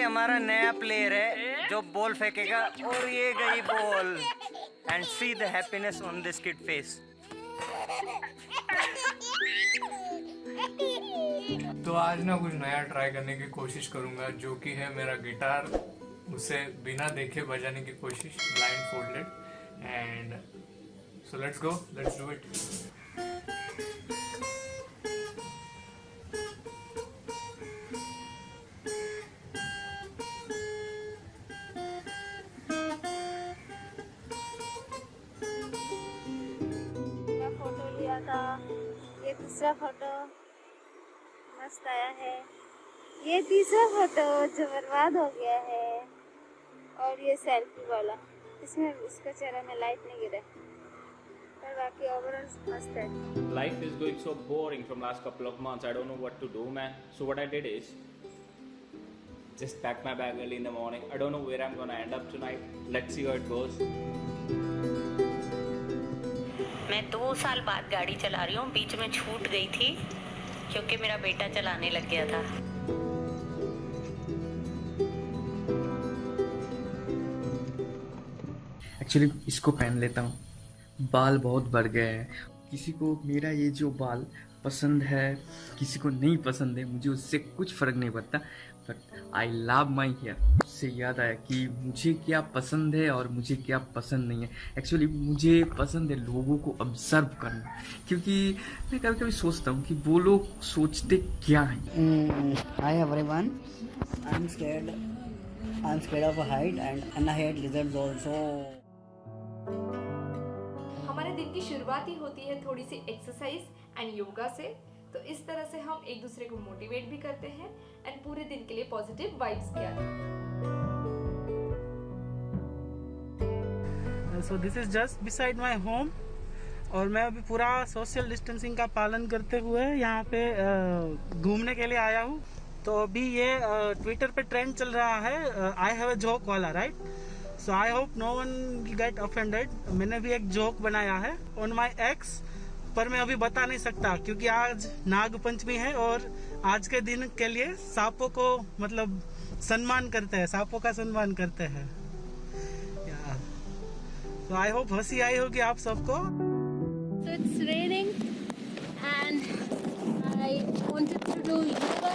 हमारा नया प्लेयर है जो बॉल फेंकेगा और ये गई ball. And see the happiness on this kid face. तो आज ना कुछ नया ट्राई करने की कोशिश करूंगा, जो कि है मेरा गिटार, उसे बिना देखे बजाने की कोशिश, blind folded. And so let's go, let's do it. Photo लिया था, ये दूसरा फोटो मस्त आया है, ये तीसरा फोटो जो बर्बाद हो गया है, और ये सेल्फी वाला, इसमें इसका चेहरा में लाइट नहीं गिरा, पर बाकी ओवरऑल मस्त है। Life is going so boring from last couple of months. I don't know what to do, man. So what I did is just pack my bag early in the morning. I don't know where I'm gonna end up tonight. Let's see how it goes. मैं 2 साल बाद गाड़ी चला रही हूँ, बीच में छूट गई थी क्योंकि मेरा बेटा चलाने लग गया था। एक्चुअली इसको पहन लेता हूँ, बाल बहुत बढ़ गए हैं। किसी को मेरा ये जो बाल पसंद है, किसी को नहीं पसंद है, मुझे उससे कुछ फ़र्क नहीं पड़ता, but I love my hair. उससे याद आया कि मुझे क्या पसंद है और मुझे क्या पसंद नहीं है। एक्चुअली मुझे पसंद है लोगों को ऑब्जर्व करना, क्योंकि मैं कभी कभी सोचता हूँ कि वो लोग सोचते क्या हैं। Hi everyone, I'm scared of height and I hate lizards also. हमारे दिन की शुरुआत ही होती है थोड़ी सी एक्सरसाइज एंड योगा से, तो इस तरह से हम एक दूसरे को मोटिवेट भी करते हैं एंड पूरे दिन के लिए पॉजिटिव वाइब्स भी आते हैं। सो this is just beside my home, और मैं अभी पूरा सोशल डिस्टेंसिंग का पालन करते हुए यहाँ पे घूमने के लिए आया हूँ। तो अभी ये ट्विटर पे ट्रेंड चल रहा है, आई हैव अ जोक वाला, right? So I hope no one get offended. मैंने भी एक जोक बनाया है ऑन माई एक्स, पर मैं अभी बता नहीं सकता क्योंकि आज नाग पंचमी है और आज के दिन के लिए सांपों को मतलब सम्मान करते हैं, सांपों का सम्मान करते हैं। तो आई होप हंसी आई होगी आप सबको। So it's raining and I wanted to do yoga,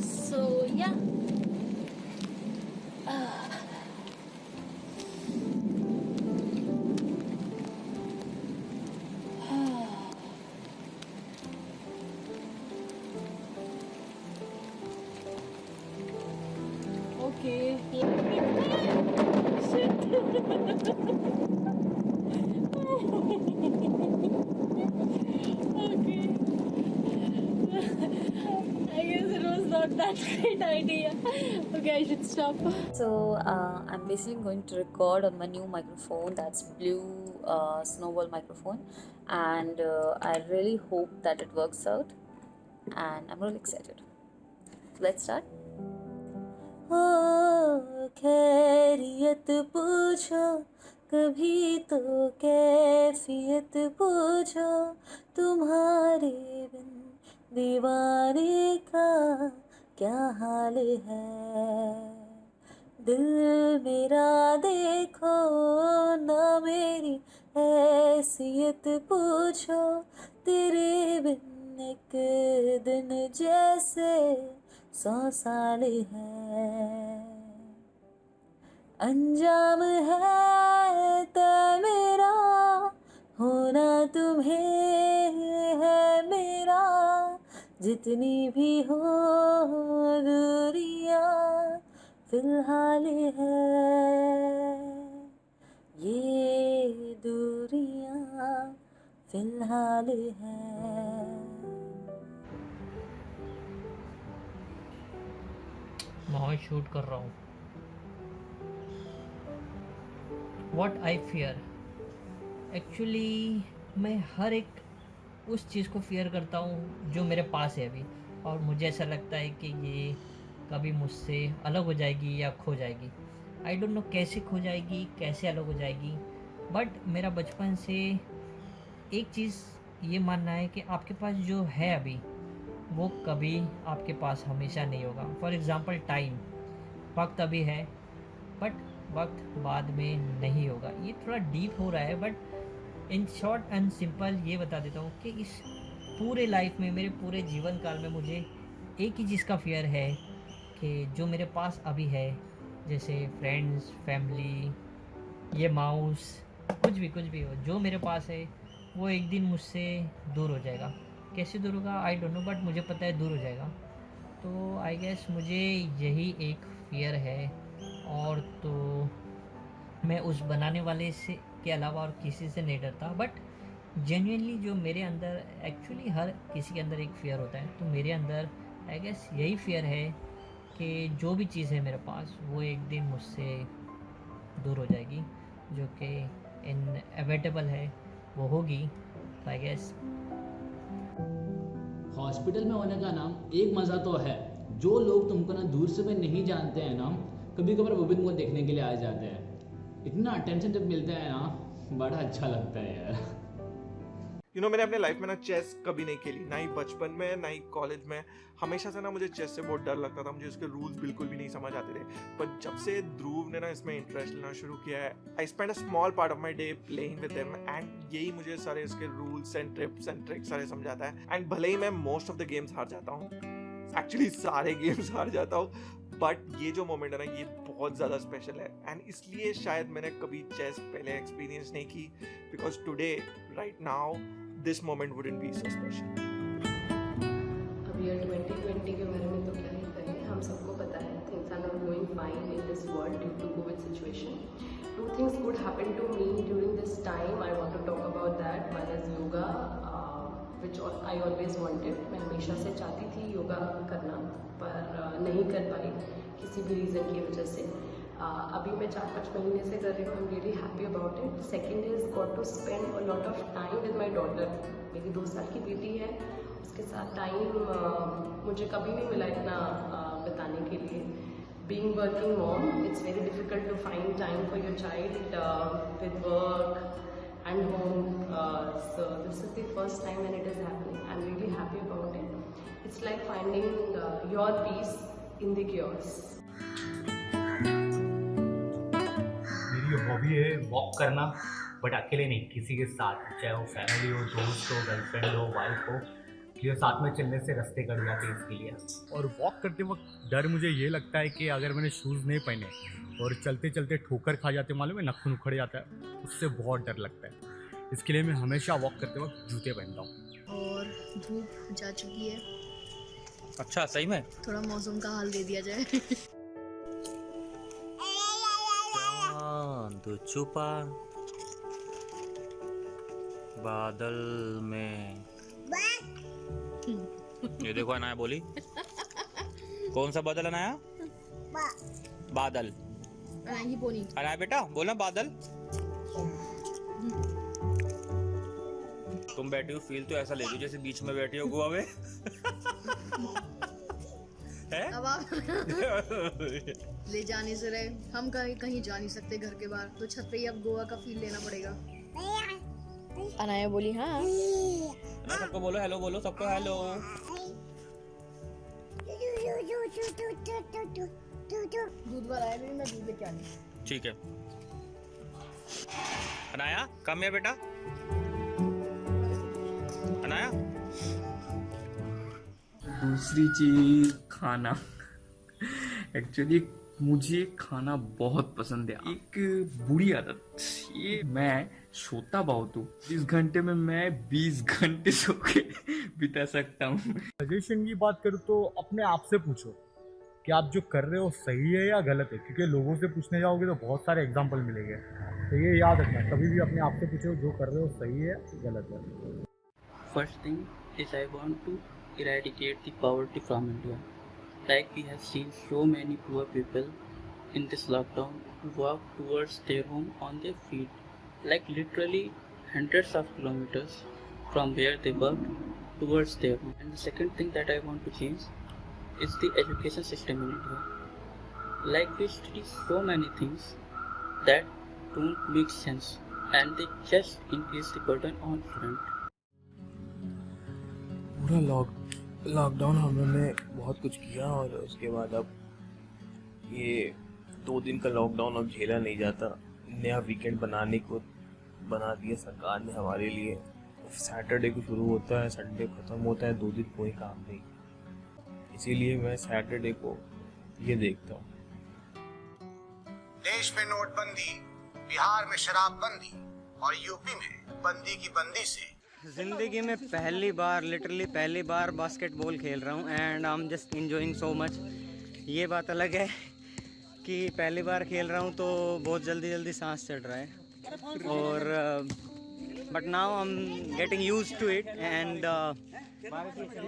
so yeah. I guess it was not that great idea. Okay, I should stop. So I'm basically going to record on my new microphone, that's blue snowball microphone, and I really hope that it works out, and I'm really excited. So let's start. Oh, खैरियत पूछो कभी तो कैफियत पूछो, तुम्हारे बिन दीवाने का क्या हाल है। दिल मेरा देखो ना मेरी हैसियत पूछो, तेरे बिन एक दिन जैसे 100 साल है। अंजाम है तय मेरा, होना तुम्हें है मेरा, जितनी भी हो दूरियां फिलहाल है, ये दूरियां फिलहाल है। मैं शूट कर रहा हूँ। What I fear, एक्चुअली मैं हर एक उस चीज़ को फियर करता हूँ जो मेरे पास है अभी, और मुझे ऐसा लगता है कि ये कभी मुझसे अलग हो जाएगी या खो जाएगी। आई डोंट नो कैसे खो जाएगी, कैसे अलग हो जाएगी, बट मेरा बचपन से एक चीज़ ये मानना है कि आपके पास जो है अभी वो कभी आपके पास हमेशा नहीं होगा। फॉर एग्ज़ाम्पल टाइम, वक्त अभी है बट वक्त बाद में नहीं होगा। ये थोड़ा डीप हो रहा है but in short and simple ये बता देता हूँ कि इस पूरे लाइफ में, मेरे पूरे जीवन काल में मुझे एक ही चीज़ का फियर है कि जो मेरे पास अभी है, जैसे फ्रेंड्स, फैमिली, ये माउस, कुछ भी हो, जो मेरे पास है वो एक दिन मुझसे दूर हो जाएगा। कैसे दूर होगा आई डोंट नो, बट मुझे पता है दूर हो जाएगा। तो आई गेस मुझे यही एक फियर है, और तो मैं उस बनाने वाले से के अलावा और किसी से नहीं डरता। बट जेन्युइनली जो मेरे अंदर, एक्चुअली हर किसी के अंदर एक फियर होता है, तो मेरे अंदर आई गेस यही फियर है कि जो भी चीज़ है मेरे पास वो एक दिन मुझसे दूर हो जाएगी, जो कि इनएविटेबल है, वो होगी। तो आई गेस हॉस्पिटल में होने का नाम एक मज़ा तो है, जो लोग तुमको ना दूर से भी नहीं जानते हैं ना, कभी कभार वो भी तुमको देखने के लिए आ जाते हैं। इतना अटेंशन जब मिलता है ना, बड़ा अच्छा लगता है यार। मैंने अपने लाइफ में ना चेस कभी नहीं खेली, ना ही बचपन में ना ही कॉलेज में। हमेशा से ना मुझे चेस से बहुत डर लगता था, मुझे उसके रूल्स बिल्कुल भी नहीं समझ आते थे। पर जब से ध्रुव ने ना इसमें इंटरेस्ट लेना शुरू किया है, I spend a small part of my day playing with him, and यही मुझे सारे इसके rules and tips and tricks सारे समझाता है। एंड भले ही मैं मोस्ट ऑफ द गेम्स हार जाता हूँ, एक्चुअली सारे गेम्स हार जाता हूँ, बट ये जो मोमेंट है ना, ये बहुत ज़्यादा स्पेशल है। एंड इसलिए शायद मैंने कभी चेस पहले एक्सपीरियंस नहीं की, because today right now this moment wouldn't be so special. अब ईयर 2020 के बारे में तो क्या ही करें, हम सबको पता है things are not going fine in this world due to COVID situation. Two things could happen to me during this time. I want to talk about that. One is yoga, which I always wanted. मैं हमेशा से चाहती थी योगा करना, पर नहीं कर पाई किसी भी रीज़न की वजह से। अभी मैं 4-5 महीने से कर रही हूँ। I am really happy about it. Second is got to spend a lot of time with my daughter. मेरी 2 साल की बेटी है, उसके साथ टाइम मुझे कभी नहीं मिला इतना बिताने के लिए। Being working mom, it's very difficult to find time for your child with work and home. So this is the first time when it is happening. I am really happy about it. It's like finding your peace in the क्योर्स। Hobby है walk करना, but अकेले नहीं, किसी के साथ, चाहे वो फैमिली हो, दोस्त हो, गर्लफ्रेंड हो, वाइफ हो, ये साथ में चलने से रास्ते कट जाते हैं इसके लिए। और वॉक करते वक्त डर मुझे ये लगता है कि अगर मैंने शूज़ नहीं पहने और चलते चलते ठोकर खा जाते, मालूम है, नखून उखड़ जाता है, उससे बहुत डर लगता है। इसके लिए मैं हमेशा वॉक करते वक्त जूते पहनता हूँ। और धूप जा चुकी है। अच्छा, सही में थोड़ा मौसम का हाल दे दिया जाए। तो छुपा बादल में, ये देखो अनाया बोली। कौन सा बादल अनाया? बादल। अनाया बेटा बोलना बादल। तुम बैठी हो, फील तो ऐसा ले जैसे बीच में बैठी हो गोवा में। अब आप ले जाने से रहे, हम कहीं जा नहीं सकते घर के बाहर, तो छत पे ही अब गोवा का फील लेना पड़ेगा। अनाया बोली हाँ। सबको बोलो हेलो, बोलो सबको हेलो। दूध वाला है, मैं दूध लेके आ रही। ठीक है अनाया, कम है बेटा। अनाया, दूसरी चीज खाना। एक्चुअली मुझे खाना बहुत पसंद है। एक बुरी आदत, ये मैं सोता बहुत हूँ। 20 घंटे में मैं 20 घंटे सो के बिता सकता हूँ। सजेशन की बात करूँ तो अपने आप से पूछो कि आप जो कर रहे हो सही है या गलत है, क्योंकि लोगों से पूछने जाओगे तो बहुत सारे एग्जाम्पल मिलेंगे। तो ये याद रखना, कभी भी अपने आप से पूछो जो कर रहे हो सही है गलत है। First thing is I want to eradicate the poverty from India. Like we have seen so many poor people in this lockdown walk towards their home on their feet, like literally hundreds of kilometers from where they work towards their home. And the second thing that I want to change is the education system in India. Like we study so many things that don't make sense and they just increase the burden on students. पूरा lockdown हमने बहुत कुछ किया और उसके बाद अब ये 2 दिन का लॉकडाउन अब झेला नहीं जाता। नया वीकेंड बनाने को बना दिया सरकार ने हमारे लिए। सैटरडे को शुरू होता है, संडे ख़त्म होता है, 2 दिन कोई काम नहीं। इसीलिए मैं सैटरडे को ये देखता हूँ। देश में नोटबंदी, बिहार में शराबबंदी और यूपी में बंदी की बंदी से जिंदगी में लिटरली पहली बार बास्केटबॉल खेल रहा हूँ and I am just enjoying so much. ये बात अलग है कि पहली बार खेल रहा हूँ तो बहुत जल्दी सांस चढ़ रहा है और but now I am getting used to it and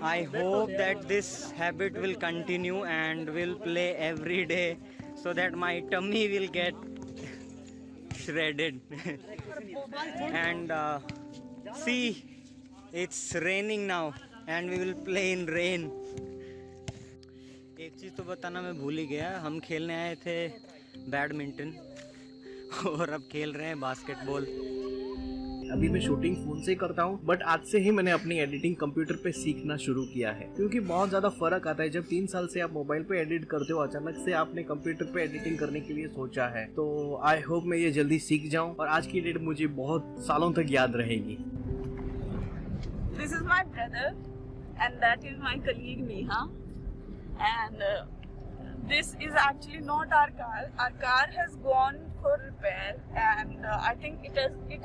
I hope that this habit will continue and will play every day so that my tummy will get shredded and see, it's raining now and we will play in rain. एक चीज़ तो बताना मैं भूल ही गया, हम खेलने आए थे बैडमिंटन और अब खेल रहे हैं बास्केटबॉल। अभी मैं शूटिंग फ़ोन से करता हूँ, बट आज से ही मैंने अपनी एडिटिंग कंप्यूटर पे सीखना शुरू किया है, क्योंकि बहुत ज़्यादा फ़र्क आता है जब 3 साल से आप मोबाइल पे एडिट करते हो, अचानक से आपने कंप्यूटर पे एडिटिंग करने के लिए सोचा है। तो आई होप मैं ये जल्दी सीख जाऊँ और आज की डेट मुझे बहुत सालों तक याद रहेगी। This is my brother and that is my colleague Neha and this is actually not our car. Our car has gone for repair and I think it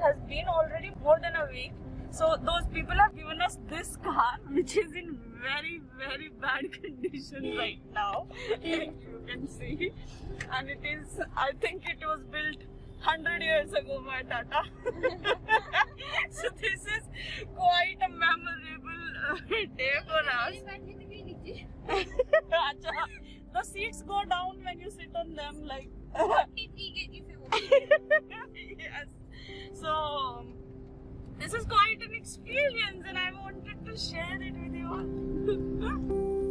has been already more than a week. So those people have given us this car which is in very bad condition right now, like you can see, and it is, I think it was built 100 years ago by Tata. So this is quite a memorable day for us. The seats go down when you sit on them, like yes. So this is quite an experience and I wanted to share it with you all.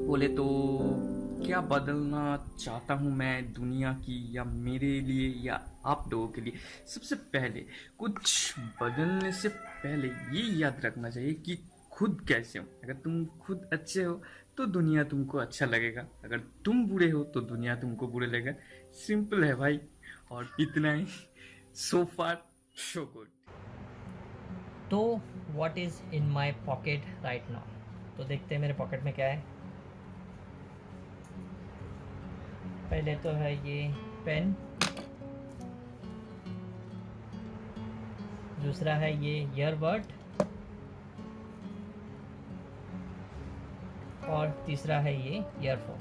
बोले तो क्या बदलना चाहता हूँ मैं दुनिया की या मेरे लिए या आप लोगों के लिए। सबसे पहले कुछ बदलने से पहले ये याद रखना चाहिए कि खुद कैसे हो। अगर तुम खुद अच्छे हो तो दुनिया तुमको अच्छा लगेगा, अगर तुम बुरे हो तो दुनिया तुमको बुरे लगेगा। सिंपल है भाई, और इतना ही। सो फार सो गुड। तो what is in my pocket right now, तो देखते हैं मेरे पॉकेट में क्या है। पहले तो है ये पेन, दूसरा है ये ईयरबड और तीसरा है ये ईयरफोन।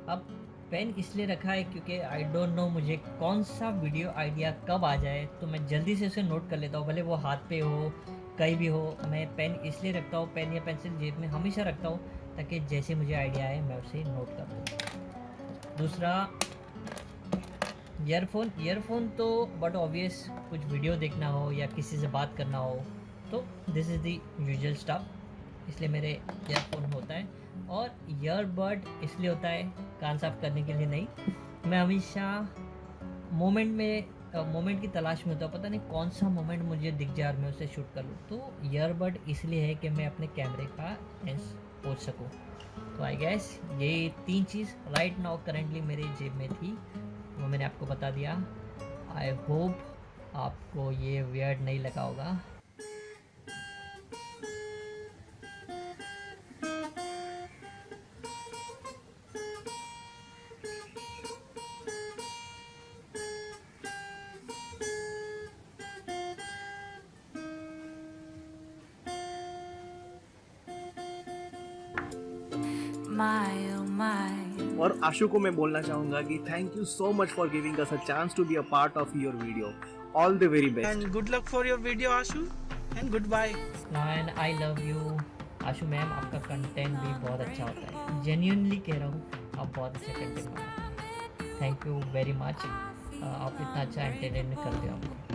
अब पेन इसलिए रखा है क्योंकि आई डोंट नो मुझे कौन सा वीडियो आइडिया कब आ जाए, तो मैं जल्दी से उसे नोट कर लेता हूँ, भले वो हाथ पे हो कहीं भी हो। मैं पेन इसलिए रखता हूँ, पेन या पेंसिल जेब में हमेशा रखता हूँ ताकि जैसे मुझे आइडिया आए मैं उसे नोट कर दूँ। दूसरा ईयरफोन तो बट ऑब्वियस कुछ वीडियो देखना हो या किसी से बात करना हो तो this is the usual stuff, इसलिए मेरे ईयरफोन होता है। और ईयरबड इसलिए होता है कान साफ करने के लिए नहीं, मैं हमेशा मोमेंट की तलाश में होता हूँ, पता नहीं कौन सा मोमेंट मुझे दिख जाए और मैं उसे शूट कर लूँ। तो ईयरबड इसलिए है कि मैं अपने कैमरे का लेंस पोंछ सकूँ। तो आई गैस ये 3 चीज़ राइट नाउ करेंटली मेरे जेब में थी, वो मैंने आपको बता दिया। आई होप आपको ये वियर्ड नहीं लगा होगा। और आशु को मैं बोलना चाहूंगा कि thank you so much for giving us a chance to be a part of your video. All the very best and good luck for your video Ashu and goodbye. And I love you Ashu ma'am, आपका content भी बहुत अच्छा होता है, genuinely कह रहा हूँ, आप बहुत अच्छा कंटेंट बनाते हैं। थैंक यू वेरी मच, आप इतना अच्छा एंटरटेनमेंट करते हो हमको।